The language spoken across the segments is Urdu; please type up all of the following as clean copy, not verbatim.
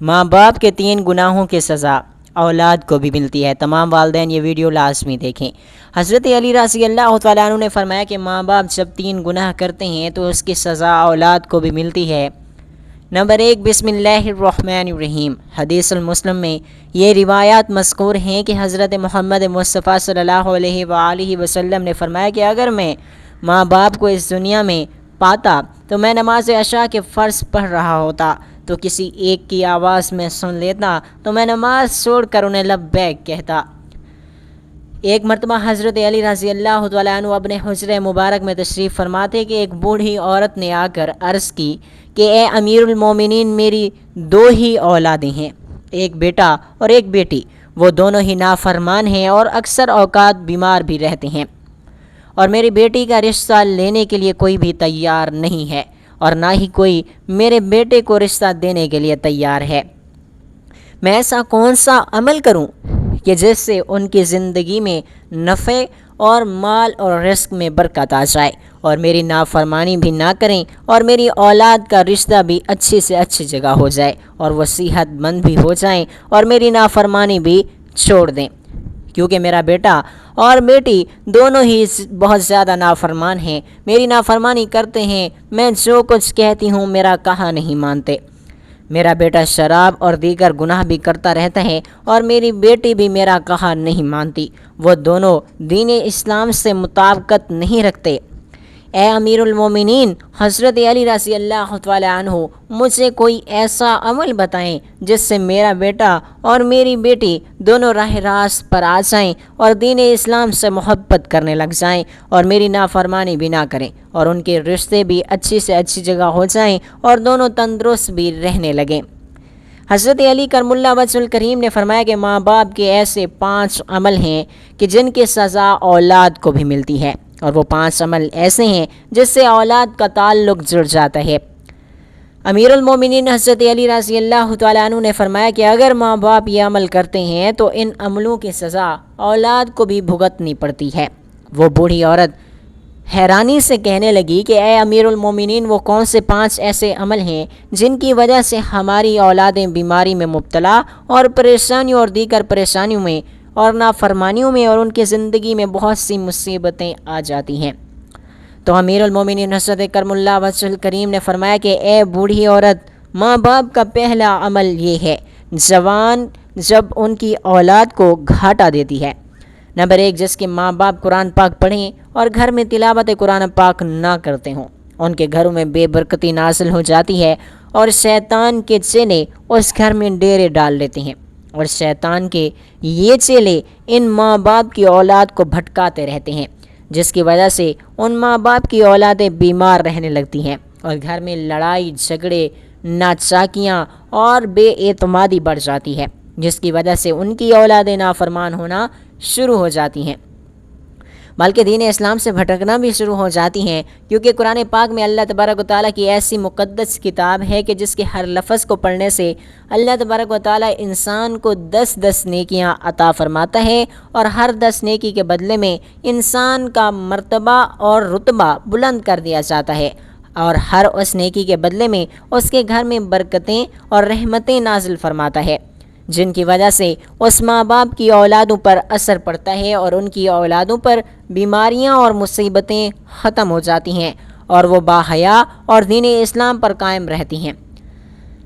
ماں باپ کے 3 گناہوں کی سزا اولاد کو بھی ملتی ہے۔ تمام والدین یہ ویڈیو لازمی دیکھیں۔ حضرت علی رضی اللہ تعالیٰ عنہ نے فرمایا کہ ماں باپ جب 3 گناہ کرتے ہیں تو اس کی سزا اولاد کو بھی ملتی ہے۔ نمبر 1، بسم اللہ الرحمن الرحیم۔ حدیث المسلم میں یہ روایات مذکور ہیں کہ حضرت محمد مصطفیٰ صلی اللہ علیہ وآلہ وسلم نے فرمایا کہ اگر میں ماں باپ کو اس دنیا میں پاتا تو میں نماز عشاء کے فرض پڑھ رہا ہوتا تو کسی ایک کی آواز میں سن لیتا تو میں نماز چھوڑ کر انہیں لبیک کہتا۔ ایک مرتبہ حضرت علی رضی اللہ تعالیٰ عنہ اپنے حجرہ مبارک میں تشریف فرماتے کہ ایک بوڑھی عورت نے آ کر عرض کی کہ اے امیر المومنین، میری 2 ہی اولادیں ہیں، ایک بیٹا اور ایک بیٹی، وہ دونوں ہی نافرمان ہیں اور اکثر اوقات بیمار بھی رہتے ہیں، اور میری بیٹی کا رشتہ لینے کے لیے کوئی بھی تیار نہیں ہے اور نہ ہی کوئی میرے بیٹے کو رشتہ دینے کے لیے تیار ہے۔ میں ایسا کون سا عمل کروں کہ جس سے ان کی زندگی میں نفع اور مال اور رزق میں برکت آ جائے اور میری نافرمانی بھی نہ کریں اور میری اولاد کا رشتہ بھی اچھی سے اچھی جگہ ہو جائے اور وہ صحت مند بھی ہو جائیں اور میری نافرمانی بھی چھوڑ دیں، کیونکہ میرا بیٹا اور بیٹی دونوں ہی بہت زیادہ نافرمان ہیں، میری نافرمانی کرتے ہیں، میں جو کچھ کہتی ہوں میرا کہا نہیں مانتے، میرا بیٹا شراب اور دیگر گناہ بھی کرتا رہتا ہے اور میری بیٹی بھی میرا کہا نہیں مانتی، وہ دونوں دین اسلام سے مطابقت نہیں رکھتے۔ اے امیر المومنین حضرت علی رضی اللہ تعالیٰ عنہ، مجھے کوئی ایسا عمل بتائیں جس سے میرا بیٹا اور میری بیٹی دونوں راہ راست پر آ جائیں اور دین اسلام سے محبت کرنے لگ جائیں اور میری نافرمانی بھی نہ کریں اور ان کے رشتے بھی اچھی سے اچھی جگہ ہو جائیں اور دونوں تندرست بھی رہنے لگیں۔ حضرت علی کرم اللہ وجہ الکریم نے فرمایا کہ ماں باپ کے ایسے 5 عمل ہیں کہ جن کی سزا اولاد کو بھی ملتی ہے، اور وہ 5 عمل ایسے ہیں جس سے اولاد کا تعلق جڑ جاتا ہے۔ امیر المومنین حضرت علی رضی اللہ تعالیٰ عنہ نے فرمایا کہ اگر ماں باپ یہ عمل کرتے ہیں تو ان عملوں کی سزا اولاد کو بھی بھگتنی پڑتی ہے۔ وہ بوڑھی عورت حیرانی سے کہنے لگی کہ اے امیر المومنین، وہ کون سے 5 ایسے عمل ہیں جن کی وجہ سے ہماری اولادیں بیماری میں مبتلا اور پریشانیوں اور دیگر پریشانیوں میں اور نافرمانیوں میں اور ان کی زندگی میں بہت سی مصیبتیں آ جاتی ہیں؟ تو امیر المومنین حضرت کرم اللہ وجہ الکریم نے فرمایا کہ اے بوڑھی عورت، ماں باپ کا پہلا عمل یہ ہے جوان جب ان کی اولاد کو گھاٹا دیتی ہے۔ نمبر 1، جس کے ماں باپ قرآن پاک پڑھیں اور گھر میں تلاوت قرآن پاک نہ کرتے ہوں، ان کے گھروں میں بے برکتی نازل ہو جاتی ہے اور شیطان کے چیلے اس گھر میں ڈیرے ڈال لیتے ہیں، اور شیطان کے یہ چیلے ان ماں باپ کی اولاد کو بھٹکاتے رہتے ہیں، جس کی وجہ سے ان ماں باپ کی اولادیں بیمار رہنے لگتی ہیں اور گھر میں لڑائی جھگڑے، ناچاکیاں اور بے اعتمادی بڑھ جاتی ہے، جس کی وجہ سے ان کی اولادیں نافرمان ہونا شروع ہو جاتی ہیں، بلکہ دین اسلام سے بھٹکنا بھی شروع ہو جاتی ہیں، کیونکہ قرآن پاک میں اللہ تبارک و تعالیٰ کی ایسی مقدس کتاب ہے کہ جس کے ہر لفظ کو پڑھنے سے اللہ تبارک و تعالیٰ انسان کو 10 نیکیاں عطا فرماتا ہے اور ہر 10 نیکی کے بدلے میں انسان کا مرتبہ اور رتبہ بلند کر دیا جاتا ہے، اور ہر اس نیکی کے بدلے میں اس کے گھر میں برکتیں اور رحمتیں نازل فرماتا ہے، جن کی وجہ سے اس ماں باپ کی اولادوں پر اثر پڑتا ہے اور ان کی اولادوں پر بیماریاں اور مصیبتیں ختم ہو جاتی ہیں اور وہ باحیا اور دین اسلام پر قائم رہتی ہیں۔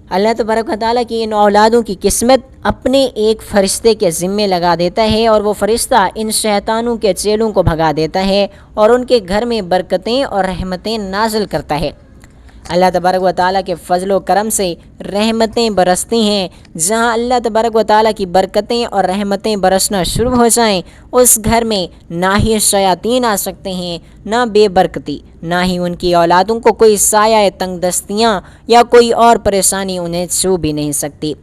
اللہ تبارک و تعالیٰ کی ان اولادوں کی قسمت اپنے ایک فرشتے کے ذمے لگا دیتا ہے اور وہ فرشتہ ان شیطانوں کے چیلوں کو بھگا دیتا ہے اور ان کے گھر میں برکتیں اور رحمتیں نازل کرتا ہے۔ اللہ تبارک و تعالیٰ کے فضل و کرم سے رحمتیں برستی ہیں، جہاں اللہ تبارک و تعالیٰ کی برکتیں اور رحمتیں برسنا شروع ہو جائیں، اس گھر میں نہ ہی شیاطین آ سکتے ہیں، نہ بے برکتی، نہ ہی ان کی اولادوں کو کوئی سایہ تنگ دستیاں یا کوئی اور پریشانی انہیں چھو بھی نہیں سکتی۔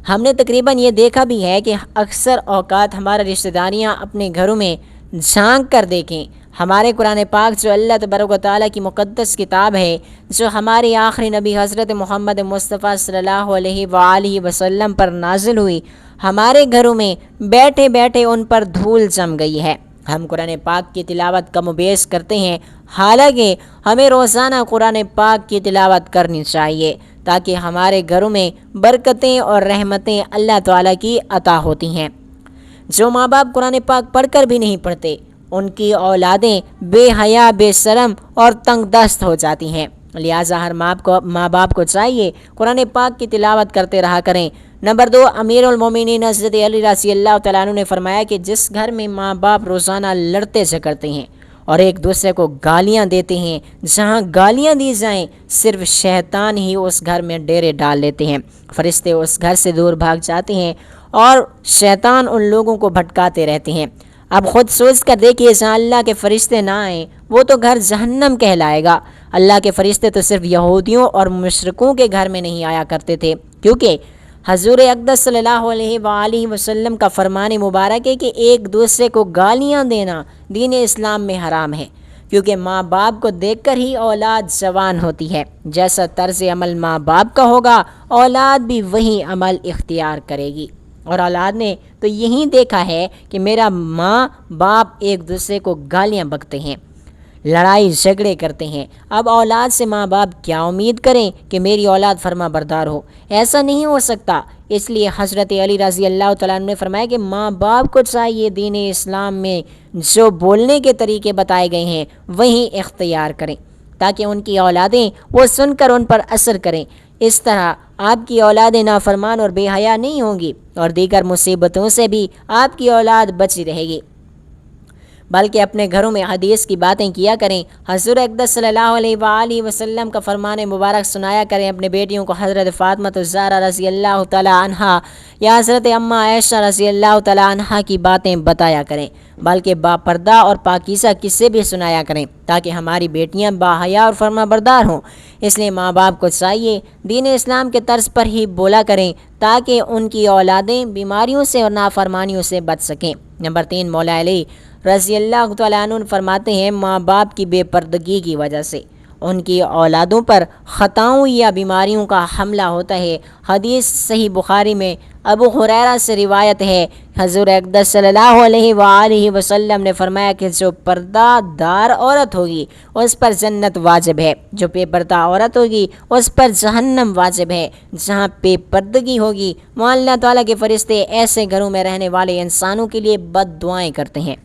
ہم نے تقریباً یہ دیکھا بھی ہے کہ اکثر اوقات ہمارے رشتہ داریاں اپنے گھروں میں جھانک کر دیکھیں، ہمارے قرآن پاک جو اللہ تبارک و تعالیٰ کی مقدس کتاب ہے، جو ہمارے آخری نبی حضرت محمد مصطفیٰ صلی اللہ علیہ وآلہ وسلم پر نازل ہوئی، ہمارے گھروں میں بیٹھے بیٹھے ان پر دھول جم گئی ہے۔ ہم قرآن پاک کی تلاوت کم و بیش کرتے ہیں، حالانکہ ہمیں روزانہ قرآن پاک کی تلاوت کرنی چاہیے تاکہ ہمارے گھروں میں برکتیں اور رحمتیں اللہ تعالیٰ کی عطا ہوتی ہیں۔ جو ماں باپ قرآن پاک پڑھ کر بھی نہیں پڑھتے، ان کی اولادیں بے حیا، بے شرم اور تنگ دست ہو جاتی ہیں۔ لہٰذا ہر ماں باپ کو چاہیے قرآن پاک کی تلاوت کرتے رہا کریں۔ نمبر 2، امیر المومنین حضرت علی رضی اللہ تعالیٰ عنہ نے فرمایا کہ جس گھر میں ماں باپ روزانہ لڑتے جھگڑتے ہیں اور ایک دوسرے کو گالیاں دیتے ہیں، جہاں گالیاں دی جائیں صرف شیطان ہی اس گھر میں ڈیرے ڈال لیتے ہیں، فرشتے اس گھر سے دور بھاگ جاتے ہیں اور شیطان ان لوگوں کو بھٹکاتے رہتے ہیں۔ اب خود سوچ کر دیکھیے، جہاں اللہ کے فرشتے نہ آئیں وہ تو گھر جہنم کہلائے گا۔ اللہ کے فرشتے تو صرف یہودیوں اور مشرکوں کے گھر میں نہیں آیا کرتے تھے، کیونکہ حضور اقدس صلی اللہ علیہ وآلہ وسلم کا فرمان مبارک ہے کہ ایک دوسرے کو گالیاں دینا دین اسلام میں حرام ہے، کیونکہ ماں باپ کو دیکھ کر ہی اولاد جوان ہوتی ہے۔ جیسا طرز عمل ماں باپ کا ہوگا، اولاد بھی وہی عمل اختیار کرے گی۔ اور اولاد نے تو یہی دیکھا ہے کہ میرا ماں باپ ایک دوسرے کو گالیاں بکتے ہیں، لڑائی جھگڑے کرتے ہیں۔ اب اولاد سے ماں باپ کیا امید کریں کہ میری اولاد فرما بردار ہو؟ ایسا نہیں ہو سکتا۔ اس لیے حضرت علی رضی اللہ تعالیٰ عنہ نے فرمایا کہ ماں باپ کو چاہیے دین اسلام میں جو بولنے کے طریقے بتائے گئے ہیں وہی اختیار کریں، تاکہ ان کی اولادیں وہ سن کر ان پر اثر کریں۔ اس طرح آپ کی اولادیں نافرمان اور بے حیا نہیں ہوں گی اور دیگر مصیبتوں سے بھی آپ کی اولاد بچی رہے گی، بلکہ اپنے گھروں میں حدیث کی باتیں کیا کریں۔ حضور اقدس صلی اللہ علیہ وآلہ وسلم کا فرمان مبارک سنایا کریں۔ اپنے بیٹیوں کو حضرت فاطمہ الزہرا رضی اللہ تعالیٰ عنہا یا حضرت اماں عائشہ رضی اللہ تعالیٰ عنہا کی باتیں بتایا کریں، بلکہ باپردہ اور پاکیزہ قصے بھی سنایا کریں، تاکہ ہماری بیٹیاں باحیا اور فرما بردار ہوں۔ اس لیے ماں باپ کو چاہیے دین اسلام کے طرز پر ہی بولا کریں، تاکہ ان کی اولادیں بیماریوں سے اور نافرمانیوں سے بچ سکیں۔ نمبر 3، مولا علی رضی اللہ تعالیٰ عنہ فرماتے ہیں ماں باپ کی بے پردگی کی وجہ سے ان کی اولادوں پر خطاؤں یا بیماریوں کا حملہ ہوتا ہے۔ حدیث صحیح بخاری میں ابو ہریرہ سے روایت ہے، حضور اقدس صلی اللہ علیہ وآلہ وسلم نے فرمایا کہ جو پردہ دار عورت ہوگی اس پر جنت واجب ہے، جو بے پردہ عورت ہوگی اس پر جہنم واجب ہے۔ جہاں بے پردگی ہوگی وہاں اللہ تعالیٰ کے فرشتے ایسے گھروں میں رہنے والے انسانوں کے لیے بد دعائیں کرتے ہیں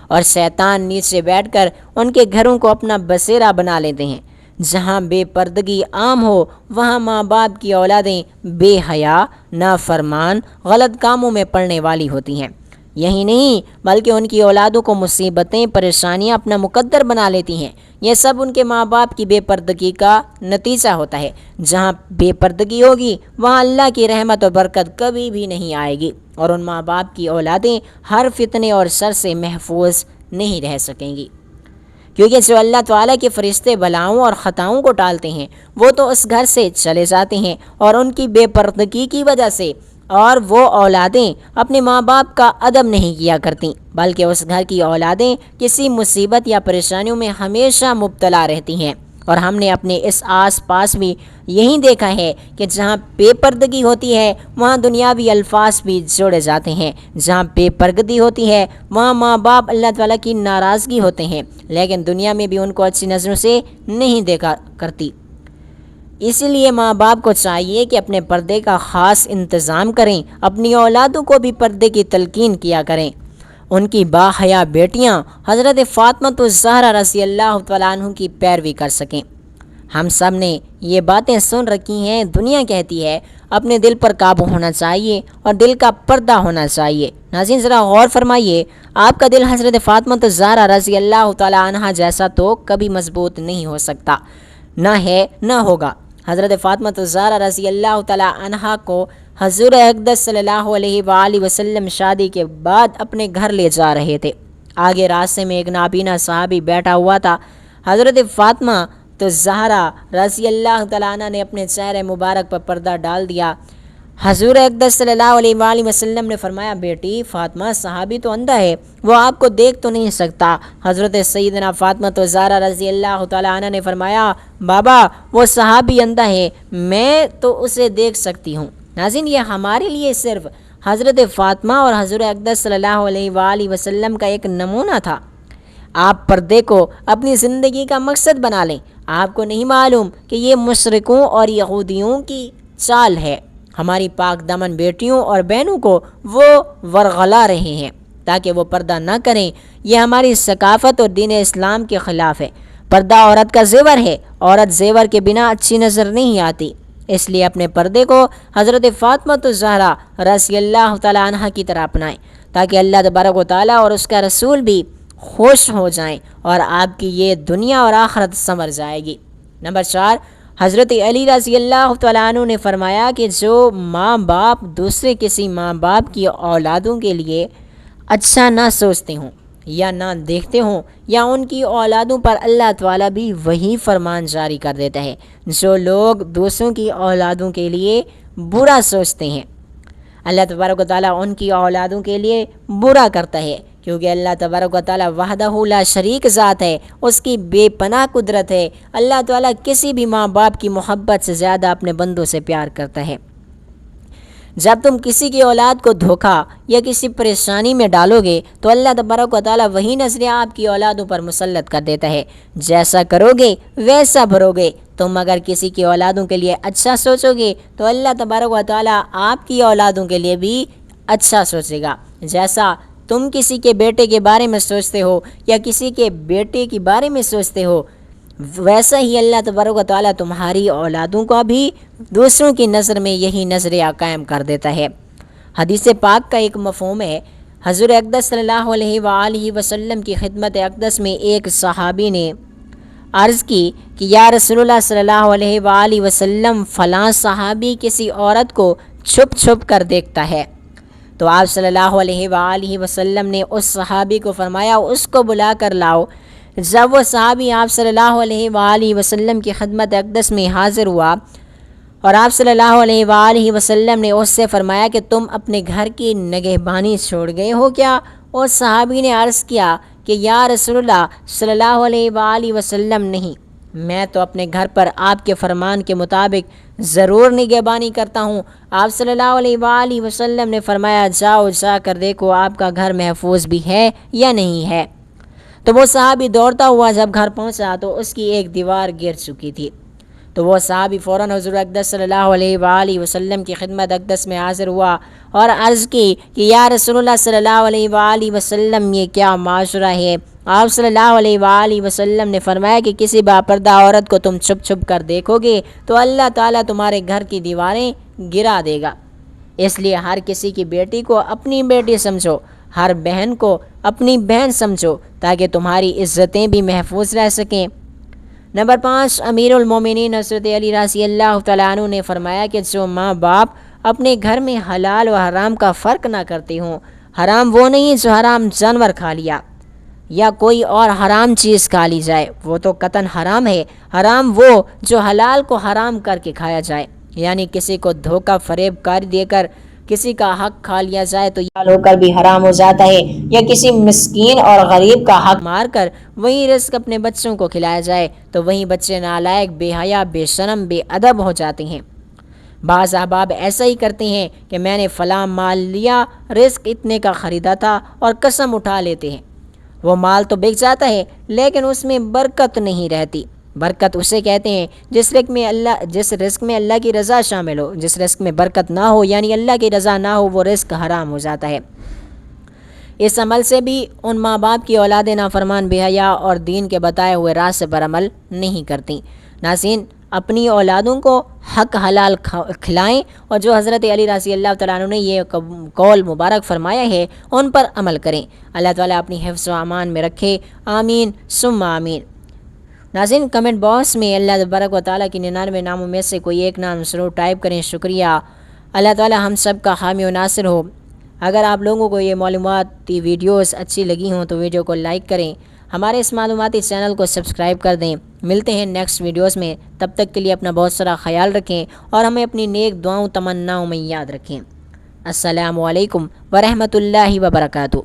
اور شیطان نیچے بیٹھ کر ان کے گھروں کو اپنا بسیرا بنا لیتے ہیں۔ جہاں بے پردگی عام ہو وہاں ماں باپ کی اولادیں بے حیا، نافرمان، غلط کاموں میں پڑنے والی ہوتی ہیں۔ یہی نہیں بلکہ ان کی اولادوں کو مصیبتیں، پریشانیاں اپنا مقدر بنا لیتی ہیں۔ یہ سب ان کے ماں باپ کی بے پردگی کا نتیجہ ہوتا ہے۔ جہاں بے پردگی ہوگی وہاں اللہ کی رحمت اور برکت کبھی بھی نہیں آئے گی، اور ان ماں باپ کی اولادیں ہر فتنے اور شر سے محفوظ نہیں رہ سکیں گی، کیونکہ جو اللہ تعالیٰ کے فرشتے بلاؤں اور خطاؤں کو ٹالتے ہیں وہ تو اس گھر سے چلے جاتے ہیں، اور ان کی بے پردگی کی وجہ سے اور وہ اولادیں اپنے ماں باپ کا ادب نہیں کیا کرتی، بلکہ اس گھر کی اولادیں کسی مصیبت یا پریشانیوں میں ہمیشہ مبتلا رہتی ہیں۔ اور ہم نے اپنے اس آس پاس بھی یہی دیکھا ہے کہ جہاں بے پردگی ہوتی ہے وہاں دنیاوی الفاظ بھی جوڑے جاتے ہیں۔ جہاں بے پردگی ہوتی ہے وہاں ماں باپ اللہ تعالیٰ کی ناراضگی ہوتے ہیں، لیکن دنیا میں بھی ان کو اچھی نظروں سے نہیں دیکھا کرتی۔ اسی لیے ماں باپ کو چاہیے کہ اپنے پردے کا خاص انتظام کریں، اپنی اولادوں کو بھی پردے کی تلقین کیا کریں۔ ان کی باحیا بیٹیاں حضرت فاطمہ الزہرا رضی اللہ تعالیٰ عنہ کی پیروی کر سکیں۔ ہم سب نے یہ باتیں سن رکھی ہیں۔ دنیا کہتی ہے اپنے دل پر قابو ہونا چاہیے اور دل کا پردہ ہونا چاہیے۔ ناظرین ذرا غور فرمائیے، آپ کا دل حضرت فاطمہ الزہرا رضی اللہ تعالیٰ عنہ جیسا تو کبھی مضبوط نہیں ہو سکتا، نہ ہے نہ ہوگا۔ حضرت فاطمہ الزہرا رضی اللہ تعالیٰ عنہ کو حضور اقدس صلی اللہ علیہ وآلہ وسلم شادی کے بعد اپنے گھر لے جا رہے تھے۔ آگے راستے میں ایک نابینا صحابی بیٹھا ہوا تھا۔ حضرت فاطمہ الزہرا رضی اللہ تعالیٰ عنہ نے اپنے چہرے مبارک پر پردہ ڈال دیا۔ حضور اقدس صلی اللہ علیہ وآلہ وسلم نے فرمایا، بیٹی فاطمہ، صحابی تو اندھا ہے، وہ آپ کو دیکھ تو نہیں سکتا۔ حضرت سیدنا فاطمہ الزہرا رضی اللہ تعالیٰ عنہ نے فرمایا، بابا وہ صحابی اندھا ہے، میں تو اسے دیکھ سکتی ہوں۔ ناظرین یہ ہمارے لیے صرف حضرت فاطمہ اور حضور اقدس صلی اللہ علیہ وآلہ وسلم کا ایک نمونہ تھا۔ آپ پردے کو اپنی زندگی کا مقصد بنا لیں، آپ کو نہیں معلوم کہ یہ مشرکوں اور یہودیوں کی چال ہے؟ ہماری پاک دامن بیٹیوں اور بہنوں کو وہ ورغلا رہے ہیں تاکہ وہ پردہ نہ کریں۔ یہ ہماری ثقافت اور دین اسلام کے خلاف ہے۔ پردہ عورت کا زیور ہے، عورت زیور کے بنا اچھی نظر نہیں آتی، اس لیے اپنے پردے کو حضرت فاطمہ الزہرا رضی اللہ تعالیٰ عنہ کی طرح اپنائیں تاکہ اللہ تبارک و تعالیٰ اور اس کا رسول بھی خوش ہو جائیں اور آپ کی یہ دنیا اور آخرت سنور جائے گی۔ نمبر 4، حضرت علی رضی اللہ تعالیٰ عنہ نے فرمایا کہ جو ماں باپ دوسرے کسی ماں باپ کی اولادوں کے لیے اچھا نہ سوچتے ہوں یا نہ دیکھتے ہوں، یا ان کی اولادوں پر اللہ تعالیٰ بھی وہی فرمان جاری کر دیتا ہے۔ جو لوگ دوسروں کی اولادوں کے لیے برا سوچتے ہیں، اللہ تبارک و تعالیٰ ان کی اولادوں کے لیے برا کرتا ہے، کیونکہ اللہ تبارک و تعالیٰ وحدہ لا شریک ذات ہے، اس کی بے پناہ قدرت ہے۔ اللہ تعالیٰ کسی بھی ماں باپ کی محبت سے زیادہ اپنے بندوں سے پیار کرتا ہے۔ جب تم کسی کی اولاد کو دھوکا یا کسی پریشانی میں ڈالو گے تو اللہ تبارک و تعالیٰ وہی نظریں آپ کی اولادوں پر مسلط کر دیتا ہے۔ جیسا کرو گے ویسا بھرو گے۔ تم اگر کسی کی اولادوں کے لیے اچھا سوچو گے تو اللہ تبارک و تعالیٰ آپ کی اولادوں کے لیے بھی اچھا سوچے گا۔ جیسا تم کسی کے بیٹے کے بارے میں سوچتے ہو یا کسی کے بیٹے کے بارے میں سوچتے ہو، ویسا ہی اللہ تبارک و تعالیٰ تمہاری اولادوں کا بھی دوسروں کی نظر میں یہی نظریہ قائم کر دیتا ہے۔ حدیث پاک کا ایک مفہوم ہے۔ حضور اقدس صلی اللہ علیہ وآلہ وسلم کی خدمت اقدس میں ایک صحابی نے عرض کی کہ یا رسول اللہ صلی اللہ علیہ وآلہ وسلم، فلاں صحابی کسی عورت کو چھپ چھپ کر دیکھتا ہے۔ تو آپ صلی اللہ علیہ وآلہ وسلم نے اس صحابی کو فرمایا اس کو بلا کر لاؤ۔ جب وہ صحابی آپ صلی اللہ علیہ وآلہ وسلم کی خدمت اقدس میں حاضر ہوا اور آپ صلی اللہ علیہ وآلہ وسلم نے اس سے فرمایا کہ تم اپنے گھر کی نگہبانی چھوڑ گئے ہو کیا؟ اس صحابی نے عرض کیا کہ یا رسول اللہ صلی اللہ علیہ وآلہ وسلم، نہیں، میں تو اپنے گھر پر آپ کے فرمان کے مطابق ضرور نگہبانی کرتا ہوں۔ آپ صلی اللہ علیہ وآلہ وسلم نے فرمایا جاؤ، جا کر دیکھو آپ کا گھر محفوظ بھی ہے یا نہیں ہے۔ تو وہ صحابی دوڑتا ہوا جب گھر پہنچا تو اس کی ایک دیوار گر چکی تھی۔ تو وہ صحابی فوراً حضور اقدس صلی اللہ علیہ وآلہ وسلم کی خدمت اقدس میں حاضر ہوا اور عرض کی کہ یا رسول اللہ صلی اللہ علیہ وآلہ وسلم، یہ کیا معاشرہ ہے؟ آپ صلی اللہ علیہ وآلہ وسلم نے فرمایا کہ کسی باپردہ عورت کو تم چھپ چھپ کر دیکھو گے تو اللہ تعالیٰ تمہارے گھر کی دیواریں گرا دے گا۔ اس لیے ہر کسی کی بیٹی کو اپنی بیٹی سمجھو، ہر بہن کو اپنی بہن سمجھو تاکہ تمہاری عزتیں بھی محفوظ رہ سکیں۔ نمبر 5، امیر المومنین حضرت علی رضی اللہ تعالیٰ عنہ نے فرمایا کہ جو ماں باپ اپنے گھر میں حلال و حرام کا فرق نہ کرتے ہوں، حرام وہ نہیں جو حرام جانور کھا لیا یا کوئی اور حرام چیز کھا لی جائے، وہ تو قطعاً حرام ہے۔ حرام وہ جو حلال کو حرام کر کے کھایا جائے، یعنی کسی کو دھوکہ فریب کاری دے کر کسی کا حق کھا لیا جائے تو یہ ہو کر بھی حرام ہو جاتا ہے، یا کسی مسکین اور غریب کا حق مار کر وہی رزق اپنے بچوں کو کھلایا جائے تو وہی بچے نالائق، بے حیا، بے شرم، بے ادب ہو جاتے ہیں۔ بعض احباب ایسا ہی کرتے ہیں کہ میں نے فلاں مال لیا، رزق اتنے کا خریدا تھا، اور قسم اٹھا لیتے ہیں۔ وہ مال تو بک جاتا ہے لیکن اس میں برکت نہیں رہتی۔ برکت اسے کہتے ہیں جس رزق میں اللہ کی رضا شامل ہو۔ جس رزق میں برکت نہ ہو یعنی اللہ کی رضا نہ ہو، وہ رزق حرام ہو جاتا ہے۔ اس عمل سے بھی ان ماں باپ کی اولادیں نافرمان، بے حیا اور دین کے بتائے ہوئے راستے پر عمل نہیں کرتی۔ ناظرین، اپنی اولادوں کو حق حلال کھلائیں اور جو حضرت علی رضی اللہ تعالیٰ عنہ نے یہ قول مبارک فرمایا ہے ان پر عمل کریں۔ اللہ تعالیٰ اپنی حفظ و امان میں رکھے، آمین ثم آمین۔ ناظرین، کمنٹ باکس میں اللہ تبارک و تعالیٰ کی 99 ناموں میں سے کوئی ایک نام ضرور ٹائپ کریں۔ شکریہ۔ اللہ تعالیٰ ہم سب کا حامی و ناصر ہو۔ اگر آپ لوگوں کو یہ معلوماتی ویڈیوز اچھی لگی ہوں تو ویڈیو کو لائک کریں، ہمارے اس معلوماتی چینل کو سبسکرائب کر دیں۔ ملتے ہیں نیکسٹ ویڈیوز میں، تب تک کے لیے اپنا بہت سارا خیال رکھیں اور ہمیں اپنی نیک دعاؤں تمناؤں میں یاد رکھیں۔ السلام علیکم ورحمۃ اللہ وبرکاتہ۔